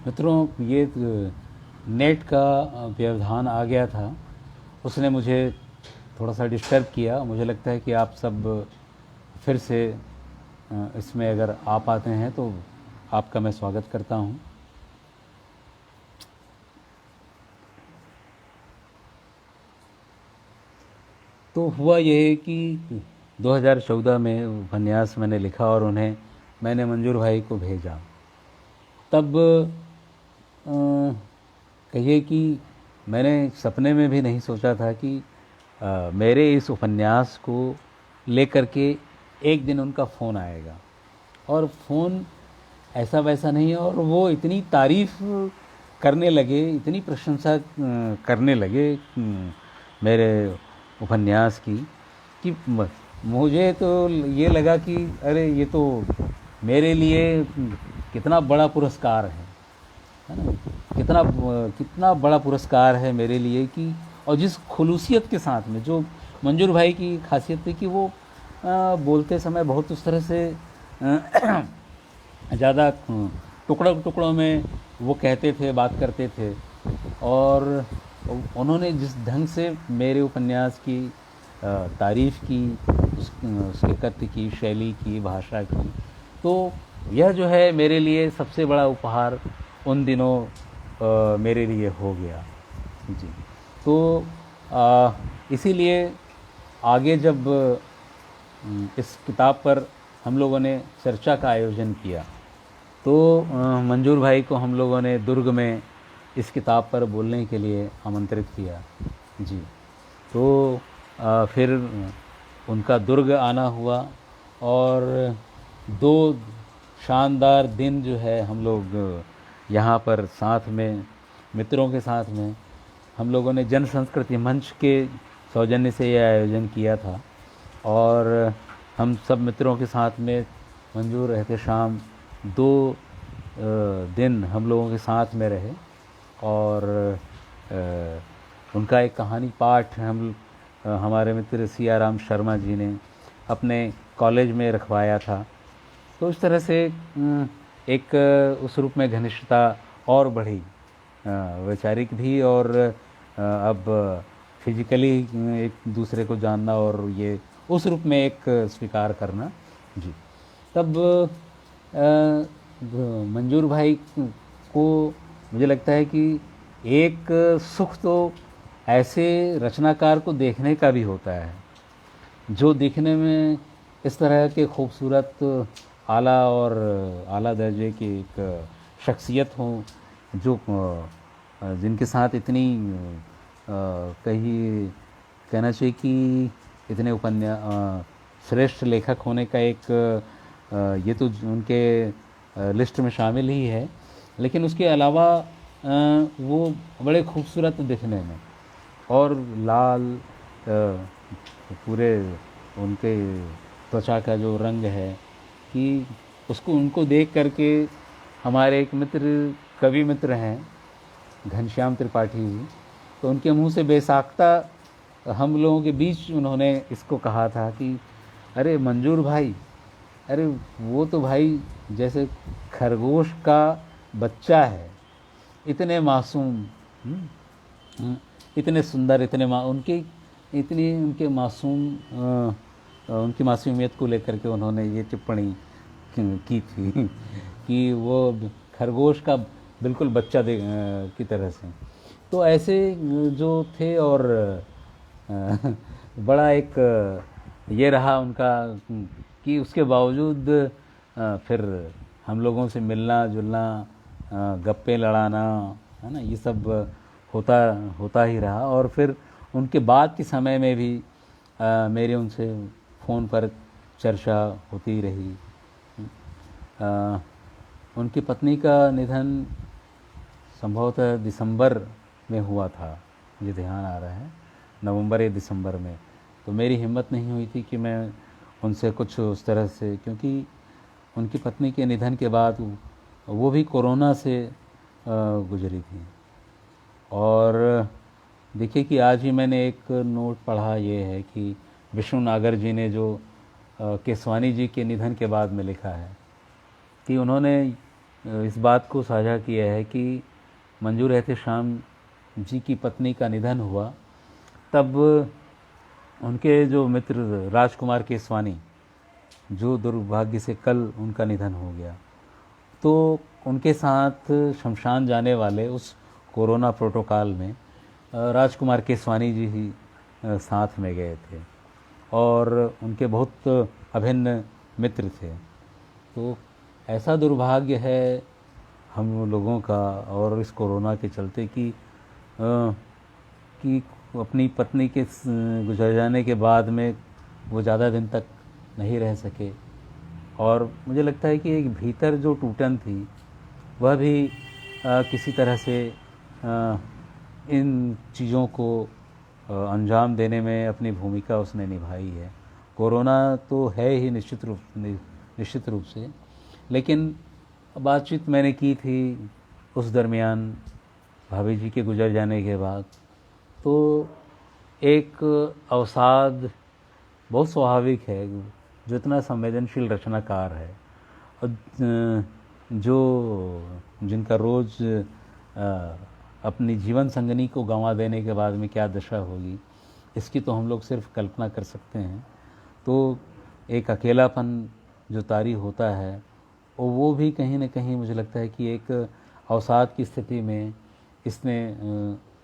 मित्रों, ये नेट का व्यवधान आ गया था। उसने मुझे थोड़ा सा डिस्टर्ब किया। मुझे लगता है कि आप सब फिर से इसमें अगर आ पाते हैं तो आपका मैं स्वागत करता हूं। तो हुआ ये है कि 2014 में उपन्यास मैंने लिखा और उन्हें मैंने मंजूर भाई को भेजा। तब अ, कहिए कि मैंने सपने में भी नहीं सोचा था कि मेरे इस उपन्यास को लेकर के एक दिन उनका फ़ोन आएगा। और फ़ोन ऐसा वैसा नहीं है, और वो इतनी तारीफ़ करने लगे, इतनी प्रशंसा करने लगे मेरे उपन्यास की कि मुझे तो ये लगा कि अरे ये तो मेरे लिए कितना बड़ा पुरस्कार है ना। कितना कितना बड़ा पुरस्कार है मेरे लिए कि, और जिस खुलूसियत के साथ में, जो मंजूर भाई की खासियत थी कि वो बोलते समय बहुत उस तरह से ज़्यादा टुकड़ों टुकड़ों में वो कहते थे, बात करते थे। और उन्होंने जिस ढंग से मेरे उपन्यास की तारीफ़ की, उसके कथ्य की, शैली की, भाषा की, तो यह जो है मेरे लिए सबसे बड़ा उपहार उन दिनों मेरे लिए हो गया जी। तो इसीलिए आगे जब इस किताब पर हम लोगों ने चर्चा का आयोजन किया तो मंजूर भाई को हम लोगों ने दुर्ग में इस किताब पर बोलने के लिए आमंत्रित किया जी। तो फिर उनका दुर्ग आना हुआ और 2 शानदार दिन जो है हम लोग यहाँ पर साथ में मित्रों के साथ में हम लोगों ने जन संस्कृति मंच के सौजन्य से यह आयोजन किया था। और हम सब मित्रों के साथ में मंजूर रहते शाम 2 दिन हम लोगों के साथ में रहे। और उनका एक कहानी पाठ हमारे मित्र सियाराम शर्मा जी ने अपने कॉलेज में रखवाया था। तो इस तरह से एक उस रूप में घनिष्ठता और बढ़ी, वैचारिक भी और अब फिजिकली एक दूसरे को जानना, और ये उस रूप में एक स्वीकार करना जी। तब मंजूर भाई को मुझे लगता है कि एक सुख तो ऐसे रचनाकार को देखने का भी होता है जो दिखने में इस तरह के खूबसूरत आला और आला दर्जे की एक शख्सियत हो, जो जिनके साथ इतनी कहीं कहना चाहिए कि इतने श्रेष्ठ लेखक होने का एक ये तो उनके लिस्ट में शामिल ही है, लेकिन उसके अलावा वो बड़े खूबसूरत दिखने में, और लाल पूरे उनके त्वचा का जो रंग है कि उसको उनको देख करके हमारे एक मित्र, कवि मित्र हैं घनश्याम त्रिपाठी जी, तो उनके मुंह से बेसाख्ता हम लोगों के बीच उन्होंने इसको कहा था कि अरे मंजूर भाई, अरे वो तो भाई जैसे खरगोश का बच्चा है, इतने मासूम, इतने सुंदर, उनकी इतनी उनके मासूम उनकी मासूमियत को लेकर के उन्होंने ये टिप्पणी की थी कि वो खरगोश का बिल्कुल बच्चा की तरह से। तो ऐसे जो थे, और बड़ा एक ये रहा उनका कि उसके बावजूद फिर हम लोगों से मिलना जुलना, गप्पे लड़ाना, है ना, ये सब होता होता ही रहा। और फिर उनके बाद के समय में भी मेरे उनसे फ़ोन पर चर्चा होती रही। उनकी पत्नी का निधन संभवतः दिसंबर में हुआ था, मुझे ध्यान आ रहा है, नवंबर या दिसंबर में। तो मेरी हिम्मत नहीं हुई थी कि मैं उनसे कुछ उस तरह से, क्योंकि उनकी पत्नी के निधन के बाद वो भी कोरोना से गुजरी थी। और देखिए कि आज ही मैंने एक नोट पढ़ा, ये है कि विष्णु नागर जी ने जो केसवानी जी के निधन के बाद में लिखा है कि उन्होंने इस बात को साझा किया है कि मंजूर एहतेशाम जी की पत्नी का निधन हुआ, तब उनके जो मित्र राजकुमार केसवानी, जो दुर्भाग्य से कल उनका निधन हो गया, तो उनके साथ शमशान जाने वाले उस कोरोना प्रोटोकॉल में राजकुमार केसवानी जी ही साथ में गए थे और उनके बहुत अभिन्न मित्र थे। तो ऐसा दुर्भाग्य है हम लोगों का और इस कोरोना के चलते कि अपनी पत्नी के गुजर जाने के बाद में वो ज़्यादा दिन तक नहीं रह सके, और मुझे लगता है कि एक भीतर जो टूटन थी वह भी किसी तरह से इन चीज़ों को अंजाम देने में अपनी भूमिका उसने निभाई है। कोरोना तो है ही निश्चित रूप से, लेकिन बातचीत मैंने की थी उस दरमियान भाभी जी के गुजर जाने के बाद, तो एक अवसाद बहुत स्वाभाविक है, जो इतना संवेदनशील रचनाकार है और जिनका रोज़ अपनी जीवन संगनी को गंवा देने के बाद में क्या दशा होगी, इसकी तो हम लोग सिर्फ कल्पना कर सकते हैं। तो एक अकेलापन जो तारी होता है, और वो भी कहीं न कहीं मुझे लगता है कि एक अवसाद की स्थिति में इसने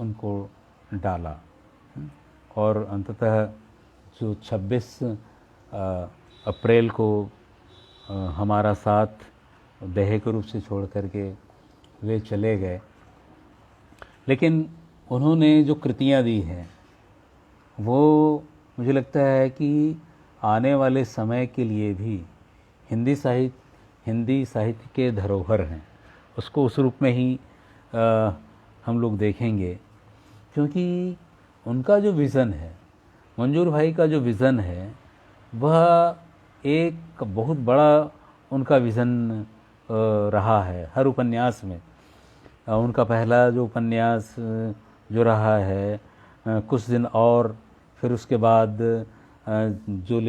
उनको डाला। और अंततः जो 26 अप्रैल को हमारा साथ दैहिक रूप से छोड़ करके वे चले गए, लेकिन उन्होंने जो कृतियाँ दी हैं वो मुझे लगता है कि आने वाले समय के लिए भी हिंदी साहित्य के धरोहर हैं। उसको उस रूप में ही हम लोग देखेंगे, क्योंकि उनका जो विज़न है, मंजूर भाई का जो विज़न है, वह एक बहुत बड़ा उनका विज़न रहा है हर उपन्यास में। उनका पहला जो उपन्यास जो रहा है कुछ दिन और, फिर उसके बाद जो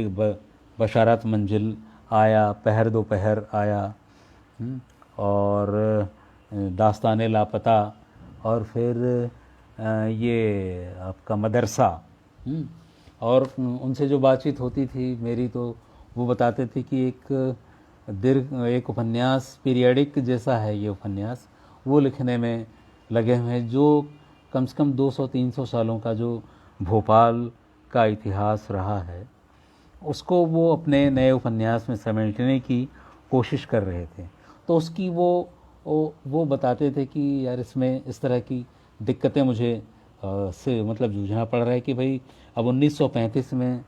बशारत मंजिल आया, पहर दोपहर आया, और दास्ताने लापता, और फिर ये आपका मदरसा। और उनसे जो बातचीत होती थी मेरी, तो वो बताते थे कि एक उपन्यास पीरियडिक जैसा है ये उपन्यास, वो लिखने में लगे हुए हैं, जो कम से कम 200-300 सालों का जो भोपाल का इतिहास रहा है उसको वो अपने नए उपन्यास में समेटने की कोशिश कर रहे थे। तो उसकी वो बताते थे कि यार इसमें इस तरह की दिक्कतें मुझे से मतलब जूझना पड़ रहा है कि भाई अब 1935 में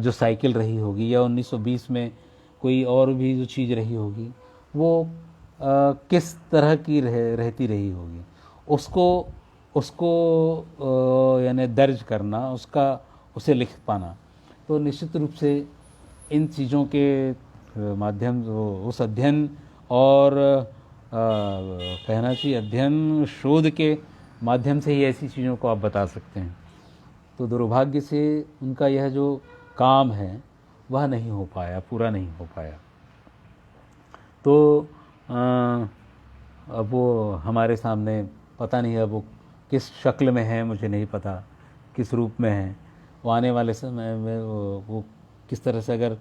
जो साइकिल रही होगी या 1920 में कोई और भी जो चीज़ रही होगी, वो किस तरह की रहती रही होगी, उसको यानी दर्ज करना, उसे लिख पाना। तो निश्चित रूप से इन चीज़ों के माध्यम उस अध्ययन और कहना चाहिए अध्ययन शोध के माध्यम से ही ऐसी चीज़ों को आप बता सकते हैं। तो दुर्भाग्य से उनका यह जो काम है वह नहीं हो पाया, पूरा नहीं हो पाया। तो अब वो हमारे सामने पता नहीं, अब वो किस शक्ल में है मुझे नहीं पता, किस रूप में है। वो आने वाले समय में वो किस तरह से, अगर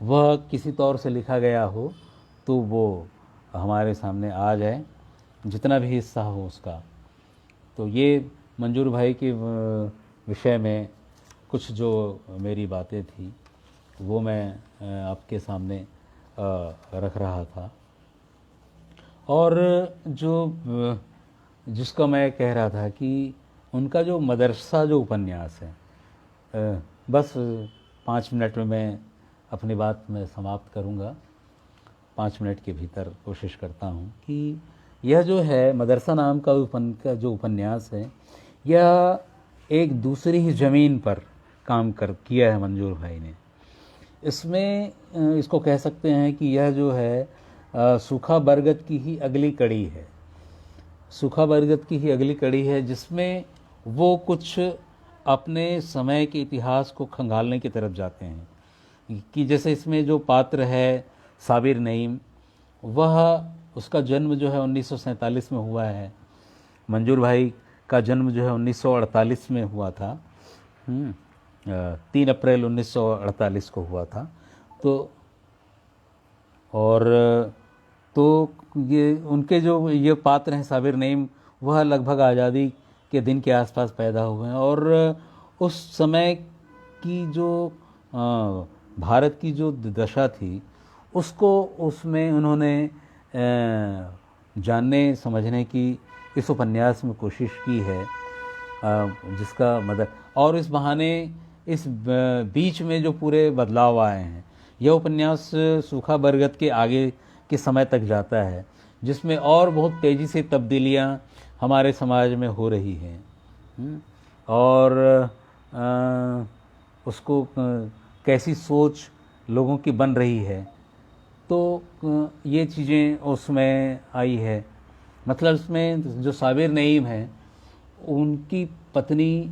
वह किसी तौर से लिखा गया हो तो वो हमारे सामने आ जाए, जितना भी हिस्सा हो उसका। तो ये मंजूर भाई के विषय में कुछ जो मेरी बातें थी वो मैं आपके सामने रख रहा था। और जिसका मैं कह रहा था कि उनका जो मदरसा जो उपन्यास है, बस 5 मिनट में मैं अपनी बात में समाप्त करूंगा। 5 मिनट के भीतर कोशिश करता हूं कि यह जो है मदरसा नाम का जो उपन्यास है, यह एक दूसरी ही ज़मीन पर काम किया है मंजूर भाई ने। इसमें इसको कह सकते हैं कि यह जो है सूखा बरगद की ही अगली कड़ी है। सूखा बरगद की ही अगली कड़ी है, जिसमें वो कुछ अपने समय के इतिहास को खंगालने की तरफ जाते हैं। कि जैसे इसमें जो पात्र है साबिर नईम, वह उसका जन्म जो है 1947 में हुआ है। मंजूर भाई का जन्म जो है 1948 में हुआ था। 3 अप्रैल 1948 को हुआ था। तो और तो ये उनके जो ये पात्र हैं साबिर नईम, वह लगभग आज़ादी के दिन के आसपास पैदा हुए हैं। और उस समय की जो भारत की जो दशा थी उसको उसमें उन्होंने जानने समझने की इस उपन्यास में कोशिश की है, जिसका मदद और इस बहाने इस बीच में जो पूरे बदलाव आए हैं, यह उपन्यास सूखा बरगद के आगे के समय तक जाता है, जिसमें और बहुत तेज़ी से तब्दीलियां हमारे समाज में हो रही हैं। और उसको कैसी सोच लोगों की बन रही है, तो ये चीज़ें उसमें आई है। मतलब इसमें जो साबिर नईम है, उनकी पत्नी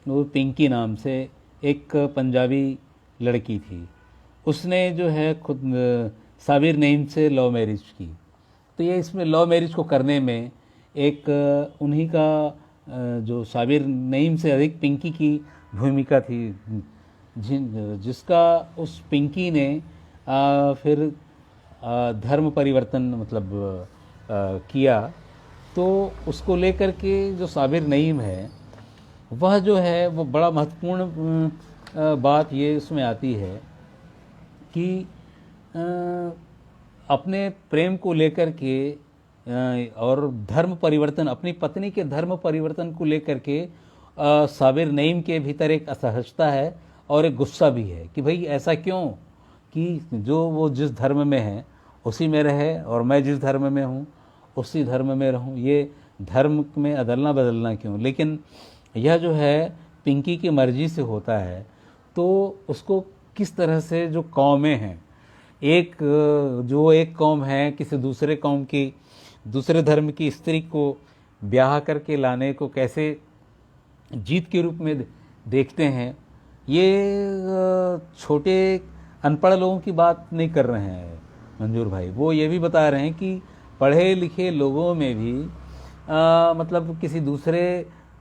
वो पिंकी नाम से एक पंजाबी लड़की थी। उसने जो है खुद साबिर नईम से लव मैरिज की। तो ये इसमें लव मैरिज को करने में एक उन्हीं का जो साबिर नईम से अधिक पिंकी की भूमिका थी, जिसका उस पिंकी ने फिर धर्म परिवर्तन मतलब किया। तो उसको लेकर के जो साबिर नईम है, वह जो है वो बड़ा महत्वपूर्ण बात ये उसमें आती है कि अपने प्रेम को लेकर के और धर्म परिवर्तन, अपनी पत्नी के धर्म परिवर्तन को लेकर के साबिर नईम के भीतर एक असहजता है और एक गुस्सा भी है कि भाई ऐसा क्यों कि जो वो जिस धर्म में है उसी में रहे और मैं जिस धर्म में हूँ उसी धर्म में रहूँ, ये धर्म में अदलना बदलना क्यों। लेकिन यह जो है पिंकी की मर्जी से होता है। तो उसको किस तरह से जो कौमें हैं, एक जो एक कौम है किसी दूसरे कौम की, दूसरे धर्म की स्त्री को ब्याह करके लाने को कैसे जीत के रूप में देखते हैं। ये छोटे अनपढ़ लोगों की बात नहीं कर रहे हैं मंजूर भाई, वो ये भी बता रहे हैं कि पढ़े लिखे लोगों में भी मतलब किसी दूसरे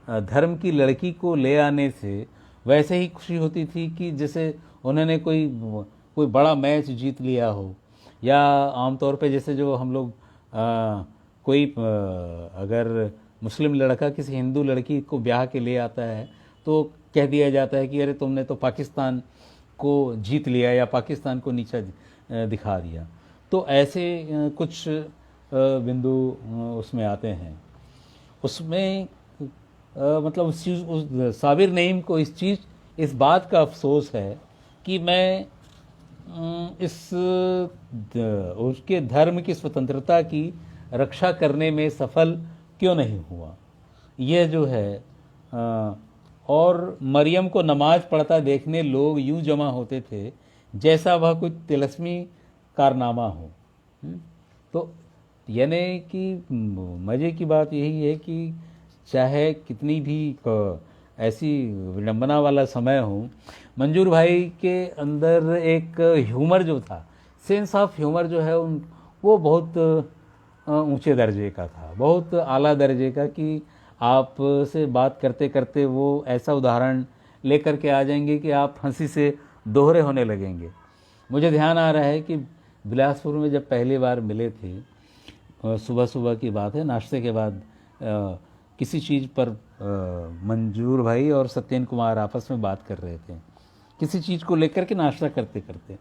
धर्म की लड़की को ले आने से वैसे ही खुशी होती थी कि जैसे उन्होंने कोई बड़ा मैच जीत लिया हो। या आमतौर पे जैसे जो हम लोग कोई अगर मुस्लिम लड़का किसी हिंदू लड़की को ब्याह के ले आता है तो कह दिया जाता है कि अरे तुमने तो पाकिस्तान को जीत लिया या पाकिस्तान को नीचा दिखा दिया। तो ऐसे कुछ बिंदु उसमें आते हैं। उसमें मतलब उस साबिर नईम को इस बात का अफसोस है कि मैं उसके धर्म की स्वतंत्रता की रक्षा करने में सफल क्यों नहीं हुआ। यह जो है और मरियम को नमाज पढ़ता देखने लोग यूं जमा होते थे जैसा वह कोई तिलस्मी कारनामा हो। तो यानी कि मज़े की बात यही है कि चाहे कितनी भी ऐसी विडंबना वाला समय हो, मंजूर भाई के अंदर एक ह्यूमर जो था, सेंस ऑफ ह्यूमर जो है वो बहुत ऊंचे दर्जे का था, बहुत आला दर्जे का, कि आप से बात करते करते वो ऐसा उदाहरण लेकर के आ जाएंगे कि आप हंसी से दोहरे होने लगेंगे। मुझे ध्यान आ रहा है कि बिलासपुर में जब पहली बार मिले थे, सुबह सुबह की बात है, नाश्ते के बाद किसी चीज़ पर मंजूर भाई और सत्येन कुमार आपस में बात कर रहे थे, किसी चीज़ को लेकर के नाश्ता करते करते।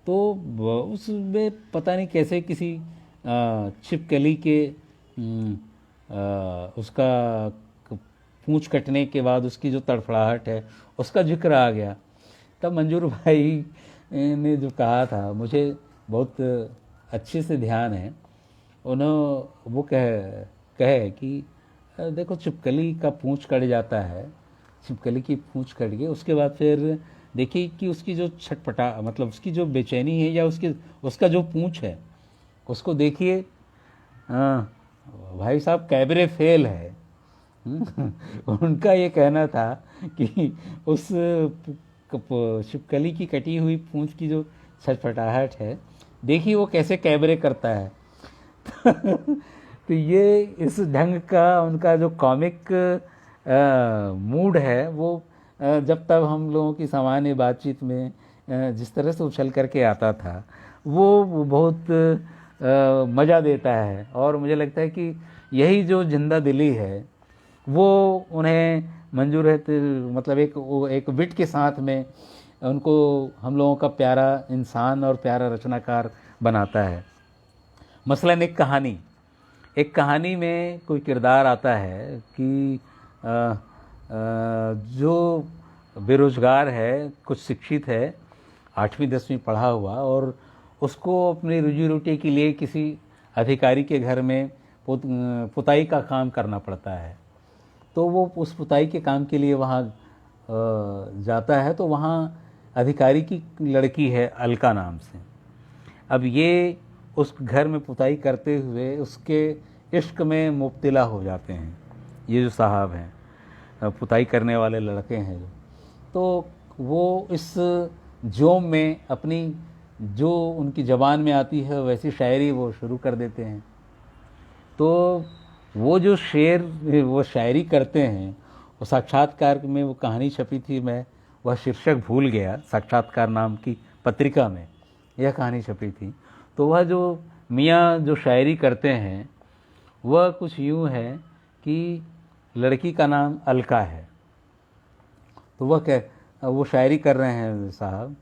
तो उसमें पता नहीं कैसे किसी छिपकली के उसका पूंछ कटने के बाद उसकी जो तड़फड़ाहट है उसका जिक्र आ गया। तब मंजूर भाई ने जो कहा था, मुझे बहुत अच्छे से ध्यान है, उन्होंने वो कहे कि देखो छिपकली का पूंछ कट जाता है, छिपकली की पूंछ कट गई, उसके बाद फिर देखिए कि उसकी जो छटपटा मतलब उसकी जो बेचैनी है या उसका जो पूंछ है उसको देखिए, भाई साहब कैबरे फेल है। उनका ये कहना था कि उस छिपकली की कटी हुई पूंछ की जो छटपटाहट है, देखिए वो कैसे कैबरे करता है। तो ये इस ढंग का उनका जो कॉमिक मूड है वो जब तब हम लोगों की सामान्य बातचीत में जिस तरह से उछल करके आता था वो बहुत मज़ा देता है। और मुझे लगता है कि यही जो जिंदा दिली है वो उन्हें मंजूर है, मतलब एक विट के साथ में उनको हम लोगों का प्यारा इंसान और प्यारा रचनाकार बनाता है। मसलन एक कहानी में कोई किरदार आता है कि जो बेरोज़गार है, कुछ शिक्षित है, 8वीं 10वीं पढ़ा हुआ, और उसको अपनी रोजी रोटी के लिए किसी अधिकारी के घर में पुताई का काम करना पड़ता है। तो वो उस पुताई के काम के लिए वहाँ जाता है। तो वहाँ अधिकारी की लड़की है अलका नाम से। अब ये उस घर में पुताई करते हुए उसके इश्क में मुब्तला हो जाते हैं, ये जो साहब हैं, पुताई करने वाले लड़के हैं जो। तो वो इस जोम में अपनी जो उनकी ज़बान में आती है वैसी शायरी वो शुरू कर देते हैं। तो वो जो शेर वो शायरी करते हैं, वो साक्षात्कार में वो कहानी छपी थी, मैं वह शीर्षक भूल गया, साक्षात्कार नाम की पत्रिका में यह कहानी छपी थी। तो वह जो मियाँ जो शायरी करते हैं वह कुछ यूँ है कि लड़की का नाम अलका है। तो वो शायरी कर रहे हैं साहब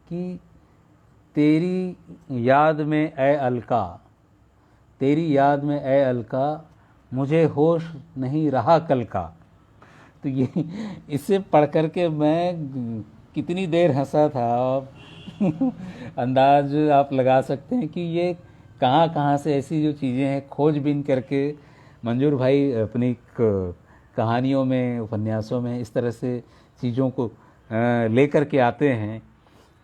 कि तेरी याद में ऐ अलका, तेरी याद में ऐ अलका, मुझे होश नहीं रहा कल का। तो ये इसे पढ़ कर के मैं कितनी देर हंसा था, अंदाज आप लगा सकते हैं कि ये कहाँ कहाँ से ऐसी जो चीज़ें हैं खोजबीन करके मंजूर भाई अपनी कहानियों में, उपन्यासों में इस तरह से चीज़ों को लेकर के आते हैं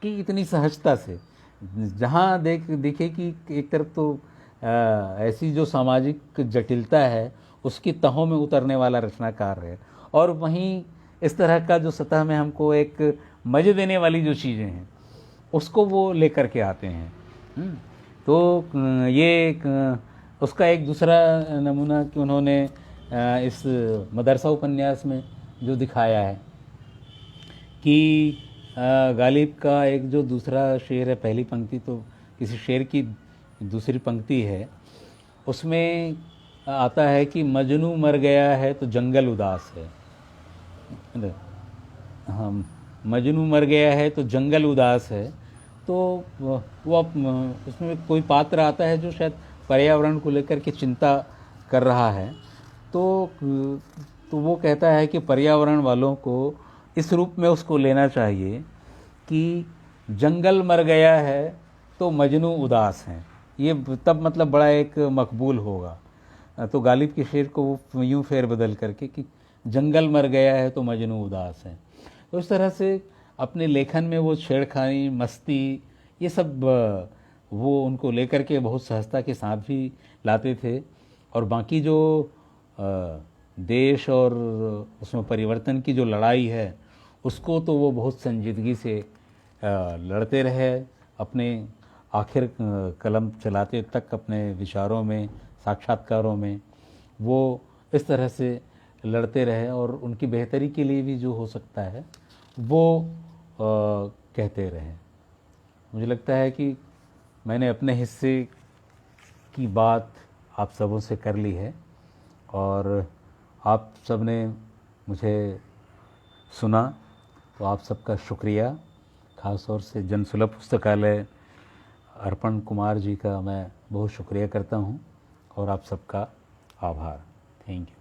कि इतनी सहजता से, जहाँ दिखे कि एक तरफ तो ऐसी जो सामाजिक जटिलता है उसकी तहों में उतरने वाला रचनाकार है, और वहीं इस तरह का जो सतह में हमको एक मज़े देने वाली जो चीज़ें हैं उसको वो लेकर के आते हैं। तो ये उसका एक दूसरा नमूना कि उन्होंने इस मदरसा उपन्यास में जो दिखाया है कि गालिब का एक जो दूसरा शेर है, पहली पंक्ति तो किसी शेर की दूसरी पंक्ति है, उसमें आता है कि मजनू मर गया है तो जंगल उदास है। हाँ, मजनू मर गया है तो जंगल उदास है। तो वो उसमें कोई पात्र आता है जो शायद पर्यावरण को लेकर के चिंता कर रहा है। तो वो कहता है कि पर्यावरण वालों को इस रूप में उसको लेना चाहिए कि जंगल मर गया है तो मजनू उदास हैं। ये तब मतलब बड़ा एक मकबूल होगा। तो गालिब के शेर को वो यूँ फेर बदल करके कि जंगल मर गया है तो मजनू उदास है। तो इस तरह से अपने लेखन में वो छेड़खानी, मस्ती, ये सब वो उनको लेकर के बहुत सहजता के साथ भी लाते थे। और बाकी जो देश और उसमें परिवर्तन की जो लड़ाई है उसको तो वो बहुत संजीदगी से लड़ते रहे, अपने आखिर कलम चलाते तक अपने विचारों में, साक्षात्कारों में वो इस तरह से लड़ते रहे, और उनकी बेहतरी के लिए भी जो हो सकता है वो कहते रहे। मुझे लगता है कि मैंने अपने हिस्से की बात आप सबों से कर ली है, और आप सब ने मुझे सुना, तो आप सबका शुक्रिया। ख़ास तौर से जनसुलभ पुस्तकालय अर्पण कुमार जी का मैं बहुत शुक्रिया करता हूँ, और आप सबका आभार। Thank you.